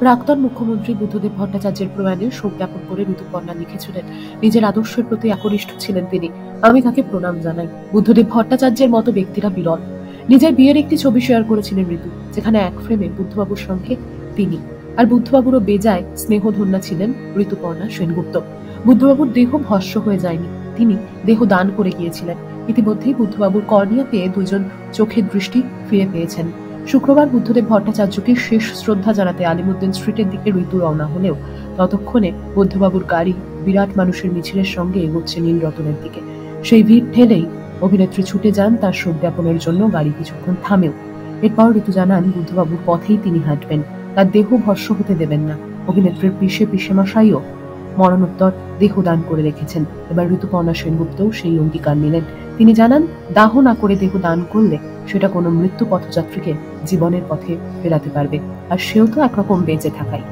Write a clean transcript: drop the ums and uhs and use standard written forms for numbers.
প্রাক্তন মুখ্যমন্ত্রী বুদ্ধদেব ভট্টাচার্যের প্রয়াণে শোক জ্ঞাপন করে ঋতুপর্ণা লিখেছিলেন, নিজের আদর্শের প্রতি একনিষ্ঠ ছিলেন তিনি। আমি তাকে প্রণাম জানাই। বুদ্ধদেব ভট্টাচার্যের মতো ব্যক্তিরা বিরল। নিজের বিয়ের একটি ছবি শেয়ার করেছিলেন ঋতু, যেখানে এক ফ্রেমে বুদ্ধবাবুর সঙ্গে তিনি, আর বুদ্ধবাবুরও বেজায় স্নেহধন্যা ছিলেন ঋতুপর্ণা সেনগুপ্ত। বুদ্ধবাবুর দেহ ভস্ম হয়ে যায়নি, তিনি দেহ দান করে গিয়েছিলেন। ইতিমধ্যেই বুদ্ধবাবুর কর্নিয়া পেয়ে দুজন চোখের দৃষ্টি ফিরে পেয়েছেন। শুক্রবার বুদ্ধদেব ভট্টাচার্যকে শেষ শ্রদ্ধা জানাতে আলিমুদ্দিন স্ট্রিটের দিকে ঋতু রওনা হলেও ততক্ষণে বুদ্ধবাবুর গাড়ি বিরাট মানুষের মিছিলের সঙ্গে এগোচ্ছে নীলরতনের দিকে। সেই ভিড় ঠেলেই অভিনেত্রী ছুটে যান তার শোক জ্ঞাপনের জন্য। গাড়ি কিছুক্ষণ থামেও। এরপর ঋতু জানান, বুদ্ধবাবুর পথেই তিনি হাঁটবেন, তার দেহ ভস্ম হতে দেবেন না। অভিনেত্রীর পিসে মশাইও মরণোত্তর দেহ দান করে রেখেছেন। এবার ঋতুপর্ণা সেনগুপ্তও সেই অঙ্গীকার নিলেন। তিনি জানান, দাহ না করে দেহ দান করলে সেটা কোনো মৃত্যু পথযাত্রীকে জীবনের পথে ফেরাতে পারবে, আর সেও তো একরকম বেঁচে থাকাই।